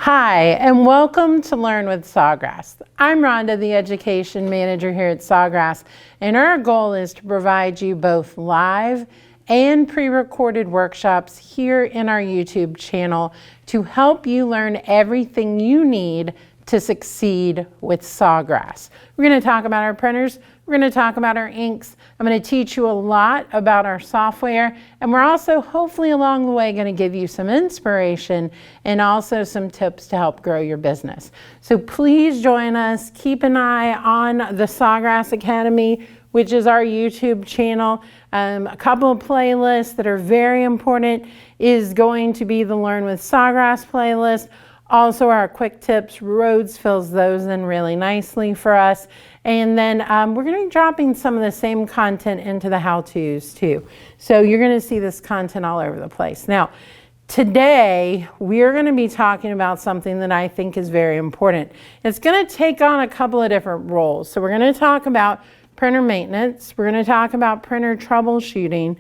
Hi, and welcome to Learn with Sawgrass. I'm Rhonda, the Education Manager here at Sawgrass, and our goal is to provide you both live and pre-recorded workshops here in our YouTube channel to help you learn everything you need to succeed with Sawgrass. We're going to talk about our printers, we're going to talk about our inks, I'm going to teach you a lot about our software, and we're also hopefully along the way going to give you some inspiration and also some tips to help grow your business. So please join us, keep an eye on the Sawgrass Academy, which is our YouTube channel. A couple of playlists that are very important is going to be the Learn with Sawgrass playlist. Also our quick tips, Rhodes fills those in really nicely for us. And then we're going to be dropping some of the same content into the how-tos too. So you're going to see this content all over the place. Now, today we're going to be talking about something that I think is very important. It's going to take on a couple of different roles. So we're going to talk about printer maintenance. We're going to talk about printer troubleshooting.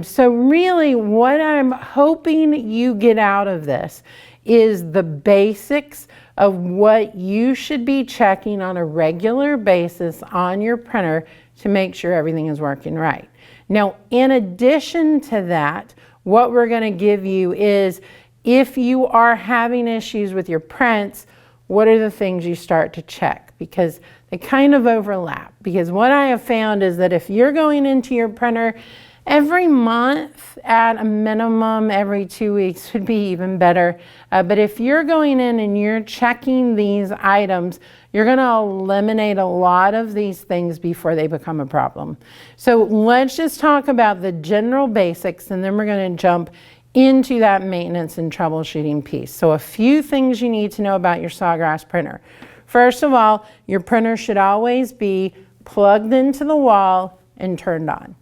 So really what I'm hoping you get out of this is the basics of what you should be checking on a regular basis on your printer to make sure everything is working right. Now, in addition to that, what we're going to give you is if you are having issues with your prints, what are the things you start to check? Because they kind of overlap. Because what I have found is that if you're going into your printer every month, at a minimum, every 2 weeks would be even better. But if you're going in and you're checking these items, you're going to eliminate a lot of these things before they become a problem. So let's just talk about the general basics, and then we're going to jump into that maintenance and troubleshooting piece. So a few things you need to know about your Sawgrass printer. First of all, your printer should always be plugged into the wall and turned on.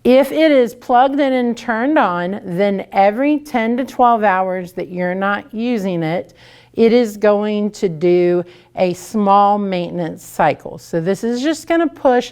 If it is plugged in and turned on, then every 10 to 12 hours that you're not using it, it is going to do a small maintenance cycle. So this is just going to push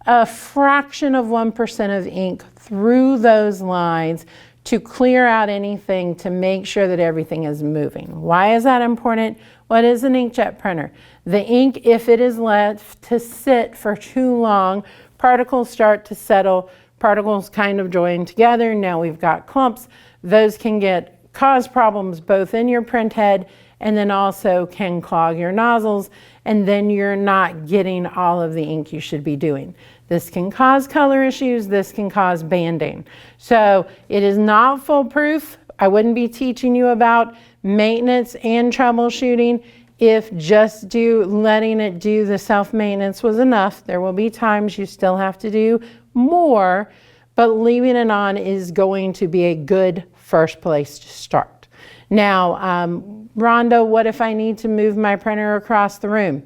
a fraction of 1% of ink through those lines to clear out anything to make sure that everything is moving. Why is that important? What is an inkjet printer? The ink, if it is left to sit for too long, particles start to settle. Particles kind of join together. Now we've got clumps. Those can cause problems both in your print head and then also can clog your nozzles, and then you're not getting all of the ink you should be doing. This can cause color issues. This can cause banding. So it is not foolproof. I wouldn't be teaching you about maintenance and troubleshooting if just letting it do the self-maintenance was enough. There will be times you still have to do more, but leaving it on is going to be a good first place to start. Now, Rhonda, what if I need to move my printer across the room?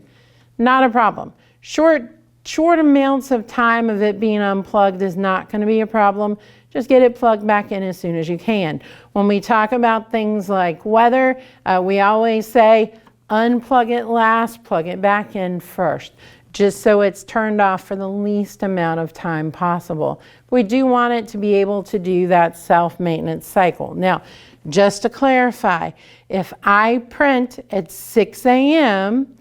Not a problem. Short amounts of time of it being unplugged is not going to be a problem. Just get it plugged back in as soon as you can. When we talk about things like weather, we always say unplug it last, plug it back in first, just so it's turned off for the least amount of time possible. We do want it to be able to do that self-maintenance cycle. Now, just to clarify, if I print at 6 a.m.,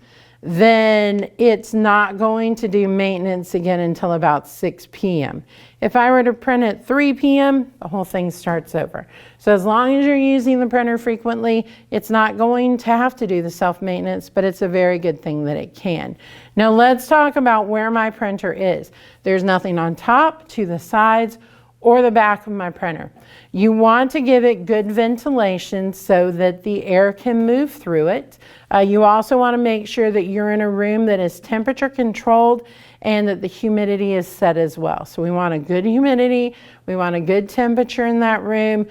then it's not going to do maintenance again until about 6 p.m. If I were to print at 3 p.m., the whole thing starts over. So as long as you're using the printer frequently, it's not going to have to do the self-maintenance, but it's a very good thing that it can. Now let's talk about where my printer is. There's nothing on top, to the sides, or the back of my printer. You want to give it good ventilation so that the air can move through it. You also want to make sure that you're in a room that is temperature controlled and that the humidity is set as well. So we want a good humidity, we want a good temperature in that room,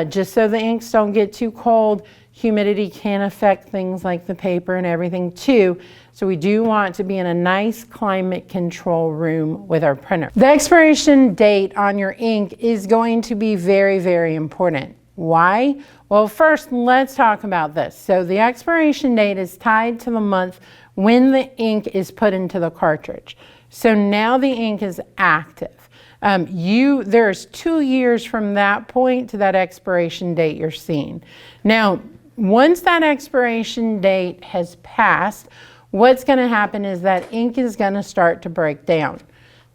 just so the inks don't get too cold. Humidity can affect things like the paper and everything too. So we do want to be in a nice climate control room with our printer. The expiration date on your ink is going to be very, very important. Why? Well, first, let's talk about this. So the expiration date is tied to the month when the ink is put into the cartridge. So now the ink is active. There's 2 years from that point to that expiration date you're seeing. Now, once that expiration date has passed, what's going to happen is that ink is going to start to break down.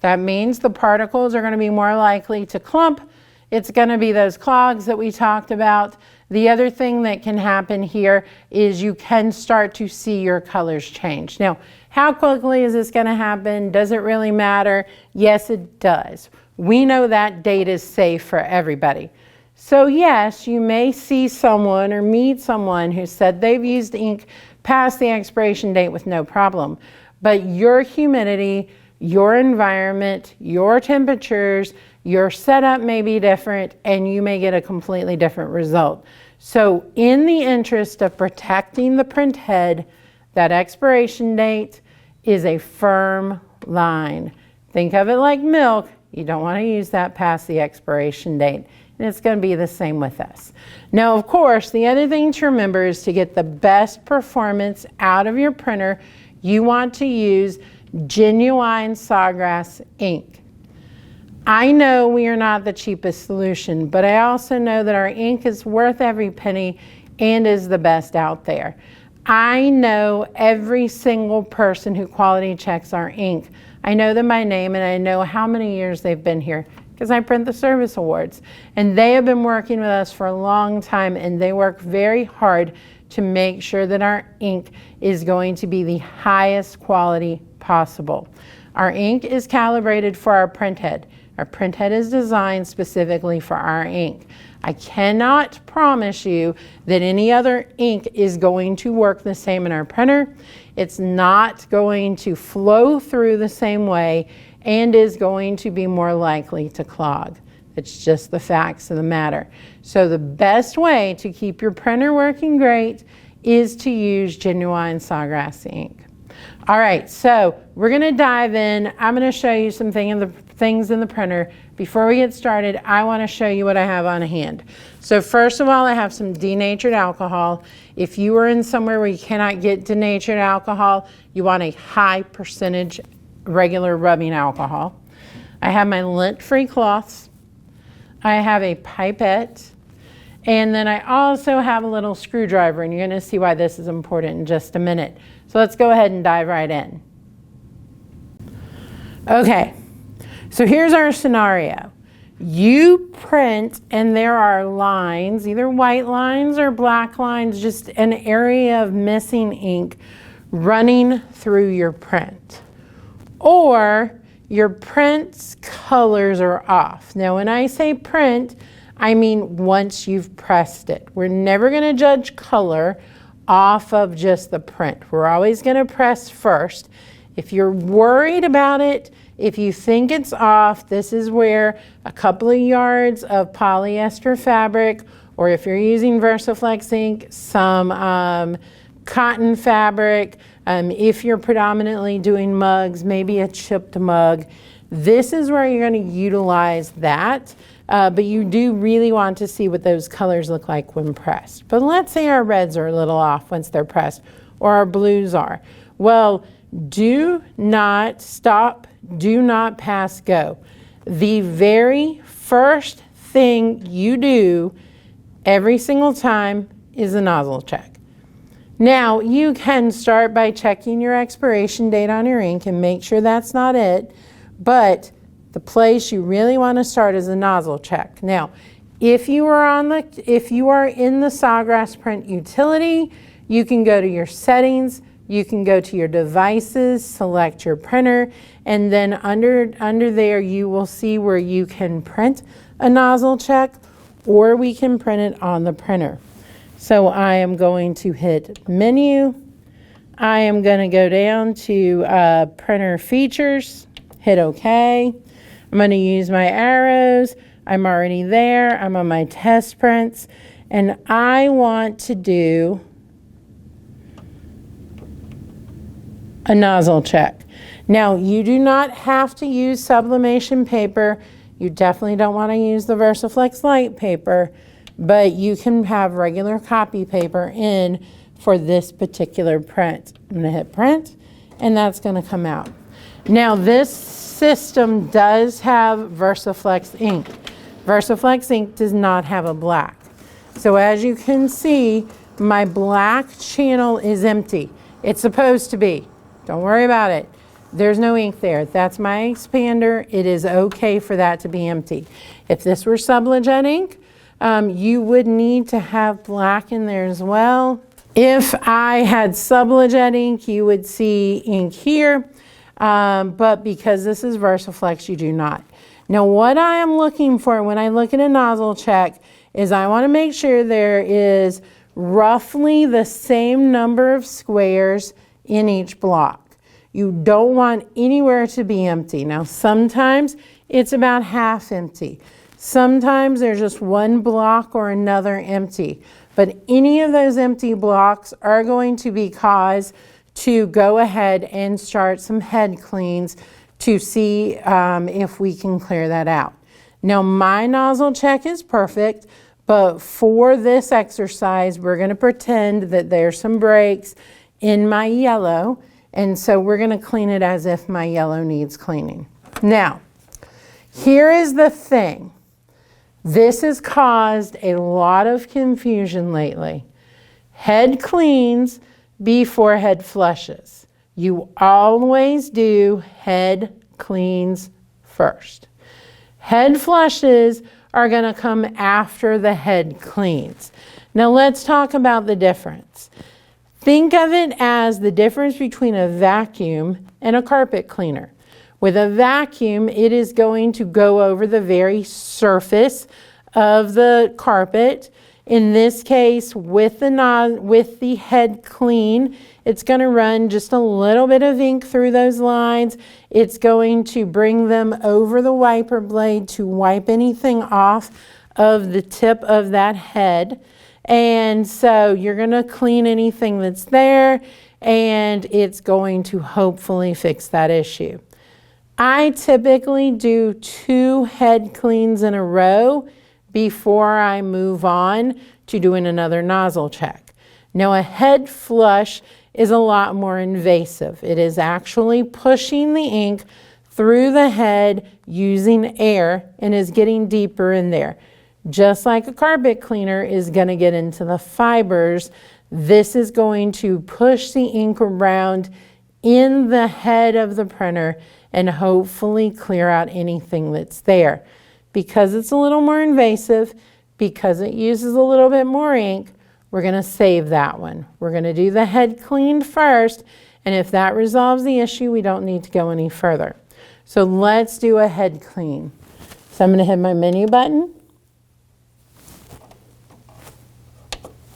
That means the particles are going to be more likely to clump. It's going to be those clogs that we talked about. The other thing that can happen here is you can start to see your colors change. Now, how quickly is this going to happen? Does it really matter? Yes, it does. We know that date is safe for everybody. So yes, you may see someone or meet someone who said they've used ink past the expiration date with no problem. But your humidity, your environment, your temperatures, your setup may be different, and you may get a completely different result. So in the interest of protecting the print head, that expiration date is a firm line. Think of it like milk. You don't want to use that past the expiration date. And it's going to be the same with us. Now, of course, the other thing to remember is to get the best performance out of your printer, you want to use genuine Sawgrass ink. I know we are not the cheapest solution, but I also know that our ink is worth every penny and is the best out there. I know every single person who quality checks our ink. I know them by name, and I know how many years they've been here because I print the service awards. And they have been working with us for a long time, and they work very hard to make sure that our ink is going to be the highest quality possible. Our ink is calibrated for our print head. Our print head is designed specifically for our ink. I cannot promise you that any other ink is going to work the same in our printer. It's not going to flow through the same way and is going to be more likely to clog. It's just the facts of the matter. So the best way to keep your printer working great is to use genuine Sawgrass ink. All right, so we're going to dive in. I'm going to show you some things in the printer. Before we get started, I want to show you what I have on hand. So first of all, I have some denatured alcohol. If you are in somewhere where you cannot get denatured alcohol, you want a high percentage regular rubbing alcohol. I have my lint-free cloths. I have a pipette. And then I also have a little screwdriver, and you're going to see why this is important in just a minute. So let's go ahead and dive right in. Okay, so here's our scenario. You print and there are lines, either white lines or black lines, just an area of missing ink running through your print. Or your print's colors are off. Now when I say print, I mean once you've pressed it. We're never going to judge color off of just the print. We're always going to press first. If you're worried about it, if you think it's off, this is where a couple of yards of polyester fabric, or if you're using Versaflex ink, some cotton fabric. If you're predominantly doing mugs, maybe a chipped mug, this is where you're going to utilize that. But you do really want to see what those colors look like when pressed. But let's say our reds are a little off once they're pressed, or our blues are. Well, do not stop, do not pass go. The very first thing you do every single time is a nozzle check. Now, you can start by checking your expiration date on your ink and make sure that's not it, but the place you really want to start is a nozzle check. Now, if you are in the Sawgrass Print utility, you can go to your settings, you can go to your devices, select your printer, and then under there you will see where you can print a nozzle check, or we can print it on the printer. So I am going to hit menu. I am going to go down to printer features, hit OK. I'm going to use my arrows. I'm already there. I'm on my test prints, and I want to do a nozzle check. Now, you do not have to use sublimation paper. You definitely don't want to use the Versaflex light paper, but you can have regular copy paper in for this particular print. I'm going to hit print, and that's going to come out. Now, this system does have Versaflex ink. Versaflex ink does not have a black. So as you can see, my black channel is empty. It's supposed to be. Don't worry about it. There's no ink there. That's my expander. It is okay for that to be empty. If this were Sublimation ink, you would need to have black in there as well. If I had Sublimation ink, you would see ink here, but because this is Versaflex, you do not. Now, what I am looking for when I look at a nozzle check is I want to make sure there is roughly the same number of squares in each block. You don't want anywhere to be empty. Now, sometimes it's about half empty. Sometimes there's just one block or another empty. But any of those empty blocks are going to be cause to go ahead and start some head cleans to see if we can clear that out. Now, my nozzle check is perfect, but for this exercise, we're going to pretend that there's some breaks in my yellow. And so we're going to clean it as if my yellow needs cleaning. Now, here is the thing. This has caused a lot of confusion lately. Head cleans before head flushes. You always do head cleans first. Head flushes are going to come after the head cleans. Now let's talk about the difference. Think of it as the difference between a vacuum and a carpet cleaner. With a vacuum, it is going to go over the very surface of the carpet. In this case, with the head clean, it's going to run just a little bit of ink through those lines. It's going to bring them over the wiper blade to wipe anything off of the tip of that head. And so you're going to clean anything that's there, and it's going to hopefully fix that issue. I typically do 2 head cleans in a row before I move on to doing another nozzle check. Now, a head flush is a lot more invasive. It is actually pushing the ink through the head using air and is getting deeper in there. Just like a carpet cleaner is going to get into the fibers, this is going to push the ink around in the head of the printer and hopefully clear out anything that's there. Because it's a little more invasive, because it uses a little bit more ink, we're going to save that one. We're going to do the head cleaned first, and if that resolves the issue, we don't need to go any further. So let's do a head clean. So I'm going to hit my menu button.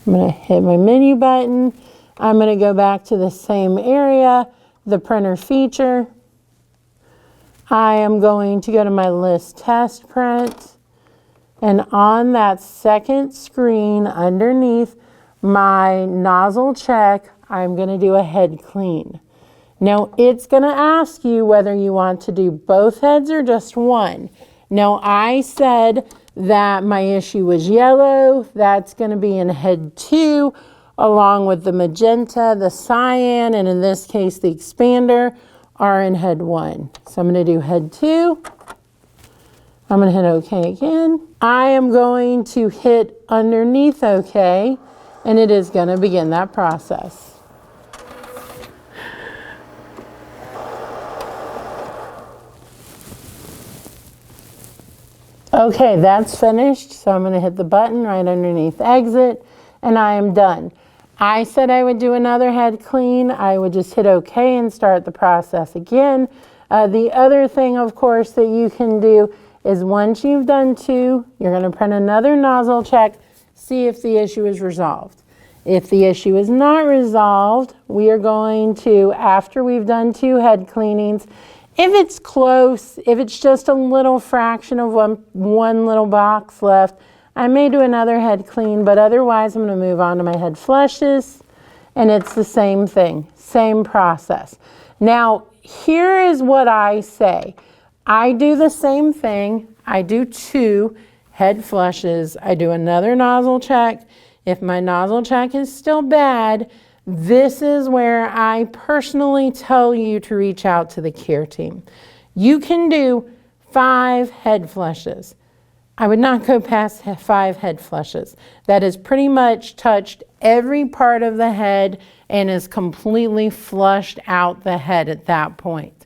I'm going to hit my menu button. I'm going to go back to the same area, the printer feature. I am going to go to my list test print. And on that second screen underneath my nozzle check, I'm going to do a head clean. Now it's going to ask you whether you want to do both heads or just one. Now I said that my issue was yellow. That's going to be in head 2, along with the magenta, the cyan, and in this case the expander are in head 1. So I'm going to do head 2. I'm going to hit OK again. I am going to hit underneath OK, and it is going to begin that process. Okay, that's finished, so I'm going to hit the button right underneath exit, and I am done. I said I would do another head clean. I would just hit OK and start the process again. The other thing, of course, that you can do is once you've done 2, you're going to print another nozzle check, see if the issue is resolved. If the issue is not resolved, we are going to, after we've done 2 head cleanings, if it's close, if it's just a little fraction of one little box left, I may do another head clean, but otherwise I'm going to move on to my head flushes, and it's the same thing, same process. Now, here is what I say. I do the same thing. I do 2 head flushes. I do another nozzle check. If my nozzle check is still bad, this is where I personally tell you to reach out to the care team. You can do 5 head flushes. I would not go past 5 head flushes. That has pretty much touched every part of the head and is completely flushed out the head at that point.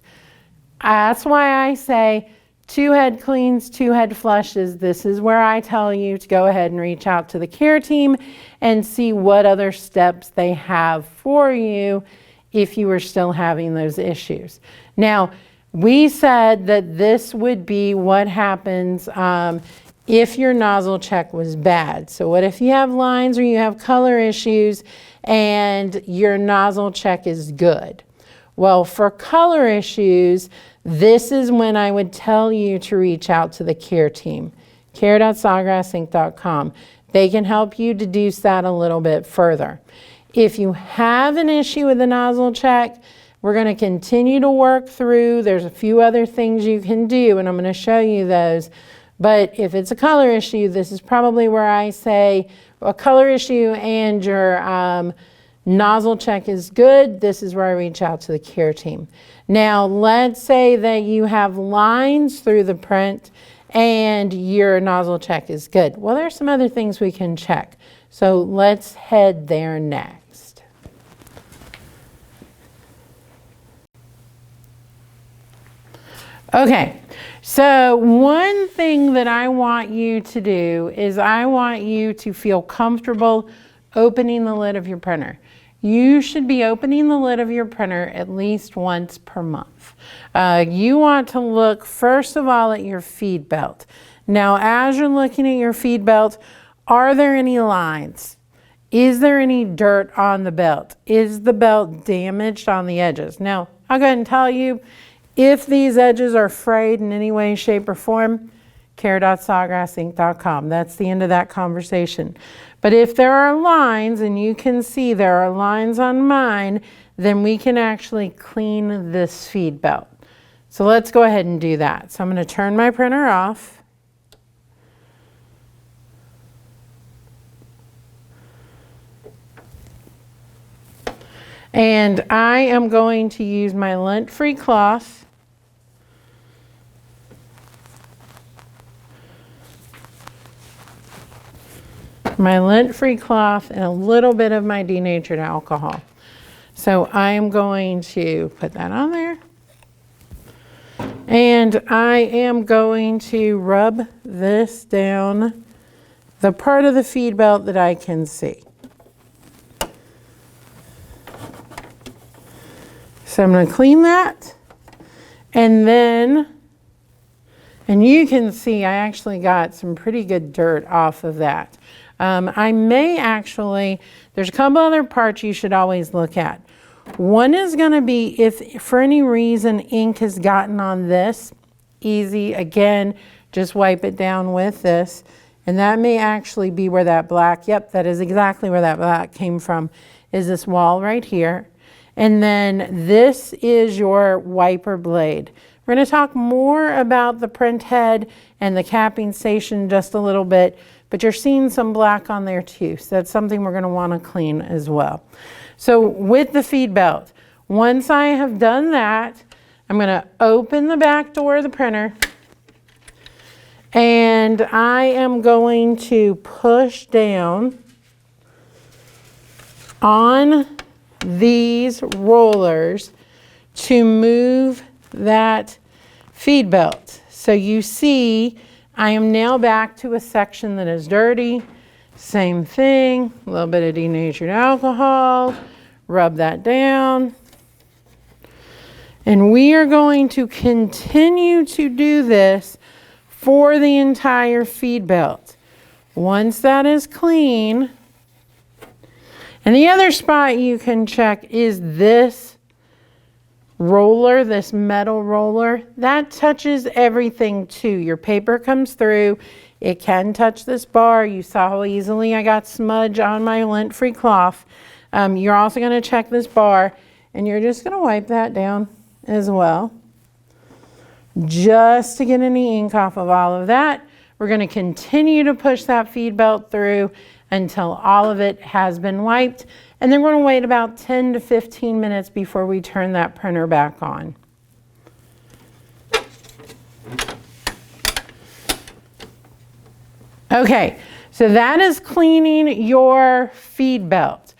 That's why I say 2 head cleans, 2 head flushes. This is where I tell you to go ahead and reach out to the care team and see what other steps they have for you if you are still having those issues. Now, we said that this would be what happens if your nozzle check was bad. So what if you have lines or you have color issues and your nozzle check is good? Well, for color issues, this is when I would tell you to reach out to the care team, care.sawgrassinc.com. They can help you deduce that a little bit further. If you have an issue with the nozzle check, we're going to continue to work through. There's a few other things you can do, and I'm going to show you those. But if it's a color issue, this is probably where I say a color issue and your nozzle check is good. This is where I reach out to the care team. Now, let's say that you have lines through the print and your nozzle check is good. Well, there's some other things we can check. So let's head there next. Okay, so one thing that I want you to do is I want you to feel comfortable opening the lid of your printer. You should be opening the lid of your printer at least once per month. You want to look first of all at your feed belt. Now, as you're looking at your feed belt, are there any lines? Is there any dirt on the belt? Is the belt damaged on the edges? Now, I'll go ahead and tell you, if these edges are frayed in any way, shape, or form, care.sawgrassinc.com. That's the end of that conversation. But if there are lines, and you can see there are lines on mine, then we can actually clean this feed belt. So let's go ahead and do that. So I'm going to turn my printer off. And I am going to use my lint-free cloth. My lint-free cloth and a little bit of my denatured alcohol. So I am going to put that on there. And I am going to rub this down the part of the feed belt that I can see. So I'm going to clean that, and then, and you can see I actually got some pretty good dirt off of that. I may actually, there's a couple other parts you should always look at. One is going to be if for any reason ink has gotten on this, easy, again, just wipe it down with this. And that may actually be where that black, yep, that is exactly where that black came from, is this wall right here. And then this is your wiper blade. We're going to talk more about the print head and the capping station just a little bit, but you're seeing some black on there too. So that's something we're going to want to clean as well. So with the feed belt, once I have done that, I'm going to open the back door of the printer, and I am going to push down on these rollers to move that feed belt. So you see, I am now back to a section that is dirty. Same thing, a little bit of denatured alcohol, rub that down. And we are going to continue to do this for the entire feed belt. Once that is clean, and the other spot you can check is this roller, this metal roller. That touches everything too. Your paper comes through. It can touch this bar. You saw how easily I got smudge on my lint-free cloth. You're also going to check this bar, and you're just going to wipe that down as well, just to get any ink off of all of that. We're going to continue to push that feed belt through until all of it has been wiped. And then we're going to wait about 10 to 15 minutes before we turn that printer back on. Okay, So that is cleaning your feed belt.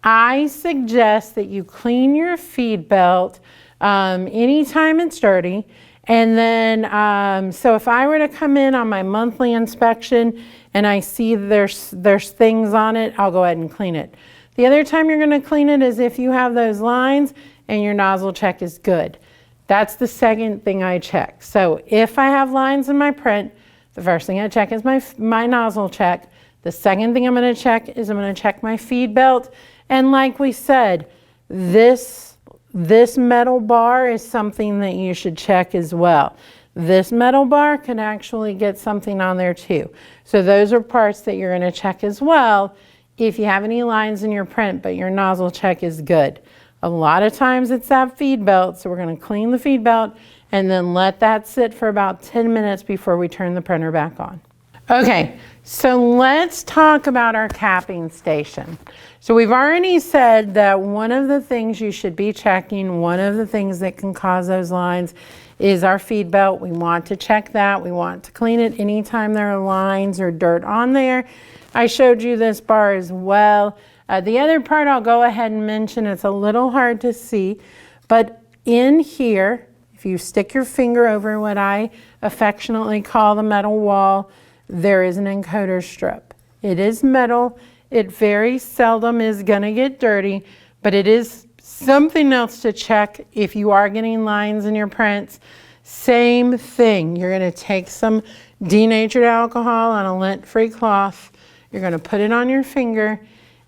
I suggest that you clean your feed belt anytime it's dirty. And then, so if I were to come in on my monthly inspection and I see there's things on it, I'll go ahead and clean it. The other time you're going to clean it is if you have those lines and your nozzle check is good. That's the second thing I check. So if I have lines in my print, the first thing I check is my nozzle check. The second thing I'm going to check is I'm going to check my feed belt. And like we said, this metal bar is something that you should check as well. This metal bar can actually get something on there too. So those are parts that you're going to check as well if you have any lines in your print, but your nozzle check is good. A lot of times it's that feed belt, so we're going to clean the feed belt and then let that sit for about 10 minutes before we turn the printer back on. Okay, so let's talk about our capping station. So we've already said that one of the things you should be checking, one of the things that can cause those lines is our feed belt. We want to check that. We want to clean it anytime there are lines or dirt on there. I showed you this bar as well. The other part I'll go ahead and mention, it's a little hard to see, but in here, if you stick your finger over what I affectionately call the metal wall, there is an encoder strip. It is metal. It very seldom is going to get dirty, but it is something else to check if you are getting lines in your prints. Same thing. You're going to take some denatured alcohol on a lint-free cloth. You're going to put it on your finger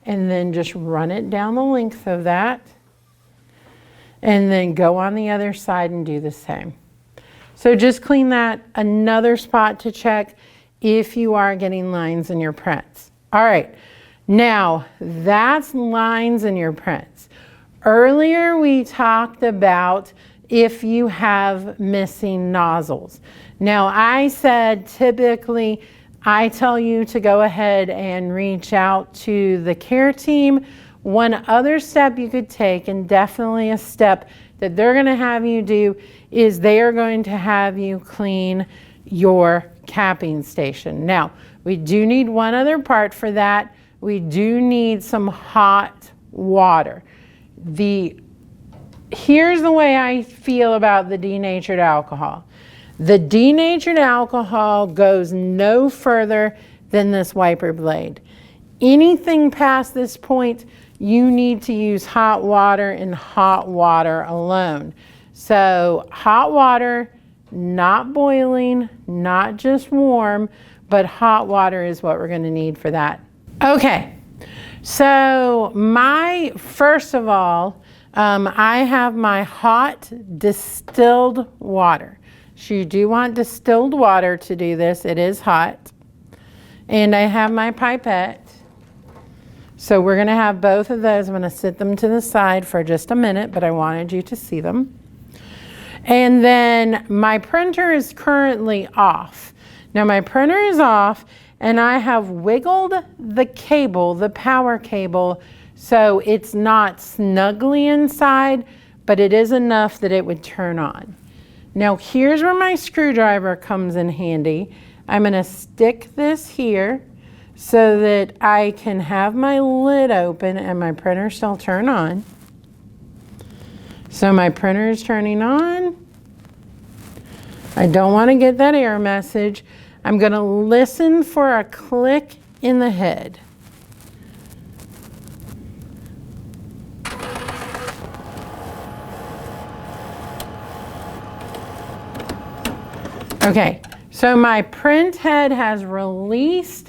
and then just run it down the length of that. And then go on the other side and do the same. So just clean that. Another spot to check if you are getting lines in your prints. All right, now that's lines in your prints. Earlier we talked about if you have missing nozzles. Now I said typically I tell you to go ahead and reach out to the care team. One other step you could take, and definitely a step that they're going to have you do, is they are going to have you clean your capping station. Now, we do need one other part for that. We do need some hot water. Here's the way I feel about the denatured alcohol. The denatured alcohol goes no further than this wiper blade. Anything past this point, you need to use hot water and hot water alone. So hot water, not boiling, not just warm, but hot water is what we're going to need for that. Okay, so first of all, I have my hot distilled water. So you do want distilled water to do this. It is hot. And I have my pipette. So we're going to have both of those. I'm going to sit them to the side for just a minute, but I wanted you to see them. And then my printer is currently off. Now my printer is off and I have wiggled the cable, the power cable, so it's not snugly inside, but it is enough that it would turn on. Now here's where my screwdriver comes in handy. I'm going to stick this here so that I can have my lid open and my printer still turn on. So my printer is turning on. I don't want to get that error message. I'm going to listen for a click in the head. Okay, so my print head has released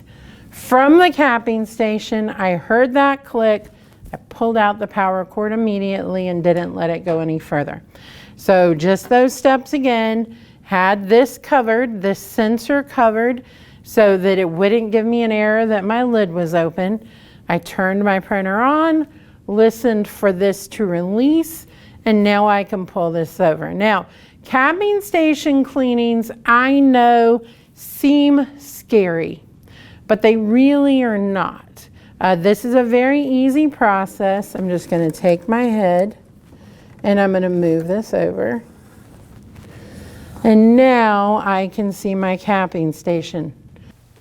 from the capping station. I heard that click. I pulled out the power cord immediately and didn't let it go any further. So just those steps again. Had this covered, this sensor covered, so that it wouldn't give me an error that my lid was open. I turned my printer on, listened for this to release, and now I can pull this over. Now, capping station cleanings, I know, seem scary, but they really are not. This is a very easy process. I'm just going to take my head and I'm going to move this over. And now I can see my capping station.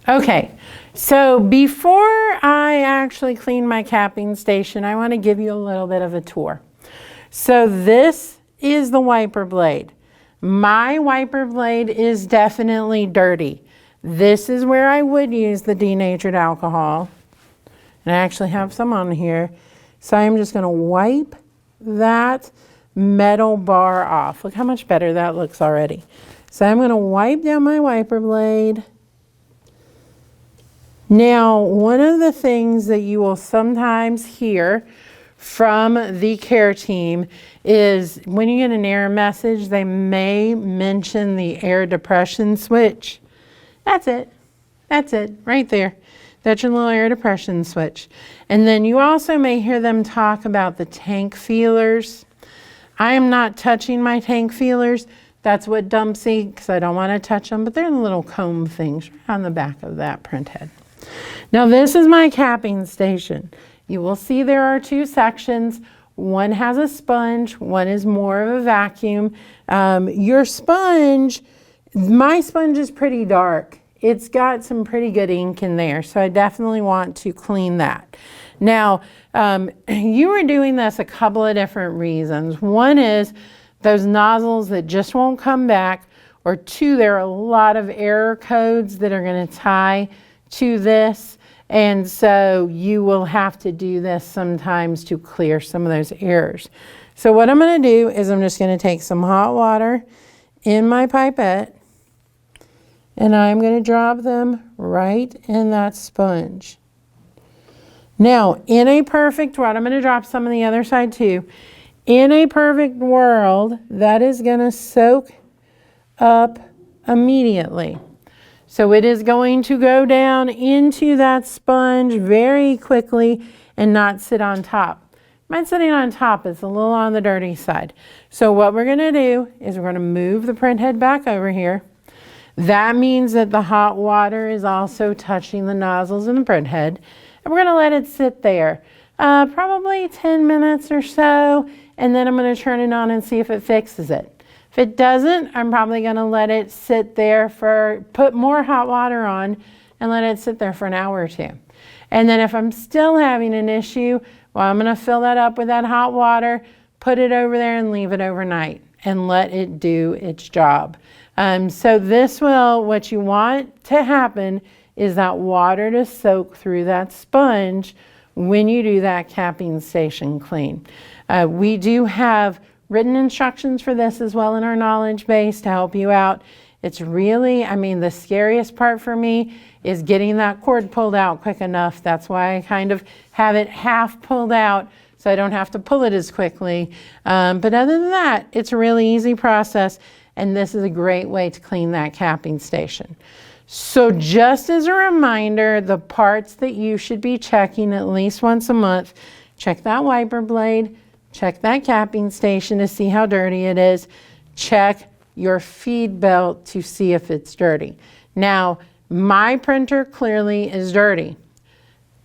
Okay, so before I actually clean my capping station, I want to give you a little bit of a tour. So this is the wiper blade. My wiper blade is definitely dirty. This is where I would use the denatured alcohol. And I actually have some on here. So I'm just going to wipe that metal bar off. Look how much better that looks already. So I'm going to wipe down my wiper blade. Now, one of the things that you will sometimes hear from the care team is when you get an error message, they may mention the air depression switch. That's it. That's it, right there. That's your little air depression switch. And then you also may hear them talk about the tank feelers. I am not touching my tank feelers. That's what dumps see, because I don't want to touch them, but they're the little comb things right on the back of that print head. Now this is my capping station. You will see there are two sections. One has a sponge, one is more of a vacuum. Your sponge, my sponge is pretty dark. It's got some pretty good ink in there, so I definitely want to clean that. Now, you are doing this a couple of different reasons. One is those nozzles that just won't come back, or two, there are a lot of error codes that are going to tie to this, and so you will have to do this sometimes to clear some of those errors. So what I'm going to do is I'm just going to take some hot water in my pipette, and I'm going to drop them right in that sponge. Now, in a perfect world, I'm going to drop some on the other side too. In a perfect world, that is going to soak up immediately. So it is going to go down into that sponge very quickly and not sit on top. Mine sitting on top is a little on the dirty side. So what we're going to do is we're going to move the print head back over here. That means that the hot water is also touching the nozzles in the print head. And we're going to let it sit there probably 10 minutes or so, and then I'm going to turn it on and see if it fixes it. If it doesn't, I'm probably going to let it sit there put more hot water on and let it sit there for an hour or two. And then if I'm still having an issue, well, I'm going to fill that up with that hot water, put it over there and leave it overnight and let it do its job. So what you want to happen is that water to soak through that sponge when you do that capping station clean. We do have written instructions for this as well in our knowledge base to help you out. It's really, the scariest part for me is getting that cord pulled out quick enough. That's why I kind of have it half pulled out so I don't have to pull it as quickly. But other than that, it's a really easy process, and this is a great way to clean that capping station. So just as a reminder, the parts that you should be checking at least once a month, check that wiper blade, check that capping station to see how dirty it is, check your feed belt to see if it's dirty. Now, my printer clearly is dirty.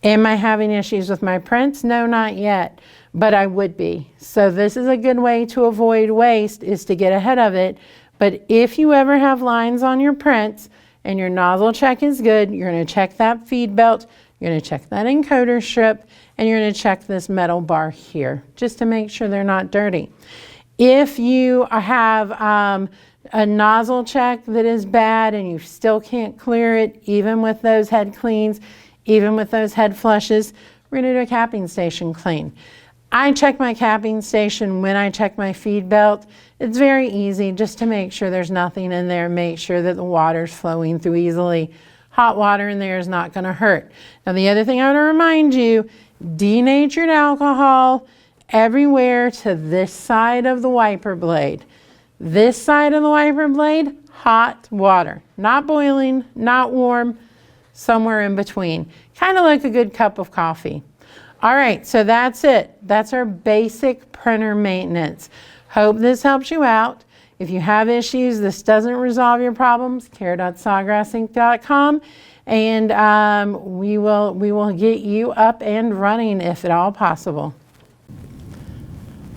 Am I having issues with my prints? No, not yet, but I would be. So this is a good way to avoid waste, is to get ahead of it. But if you ever have lines on your prints and your nozzle check is good, you're going to check that feed belt, you're going to check that encoder strip, and you're going to check this metal bar here just to make sure they're not dirty. If you have a nozzle check that is bad and you still can't clear it, even with those head cleans, even with those head flushes, we're going to do a capping station clean. I check my capping station when I check my feed belt. It's very easy just to make sure there's nothing in there, make sure that the water's flowing through easily. Hot water in there is not going to hurt. Now the other thing I want to remind you, denatured alcohol everywhere to this side of the wiper blade. This side of the wiper blade, hot water. Not boiling, not warm, somewhere in between. Kind of like a good cup of coffee. All right, so that's it. That's our basic printer maintenance. Hope this helps you out. If you have issues, this doesn't resolve your problems, care.sawgrassinc.com, and we will get you up and running if at all possible.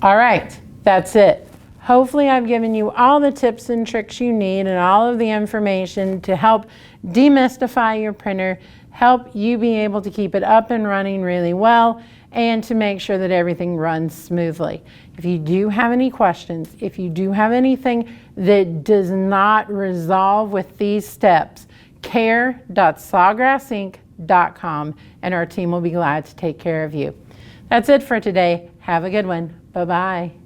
All right, that's it. Hopefully I've given you all the tips and tricks you need and all of the information to help demystify your printer, help you be able to keep it up and running really well, and to make sure that everything runs smoothly. If you do have any questions, if you do have anything that does not resolve with these steps, care.sawgrassinc.com and our team will be glad to take care of you. That's it for today. Have a good one. Bye-bye.